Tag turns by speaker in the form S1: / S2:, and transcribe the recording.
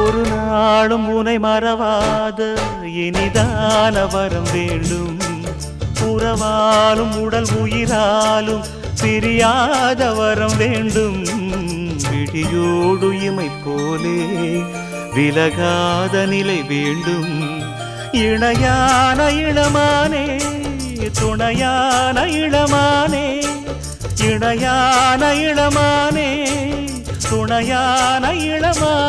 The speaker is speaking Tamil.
S1: ஒரு நாளும் உனை மறவாத இனிதான வரம் வேண்டும். உறவாலும் உடல் உயிராலும் பிரியாத வரம் வேண்டும். விழியோடு இமை போலே விலகாத நிலை வேண்டும். இணையான இளமானே துணையான இளமானே, இணையான இளமானே துணையான இளமானே.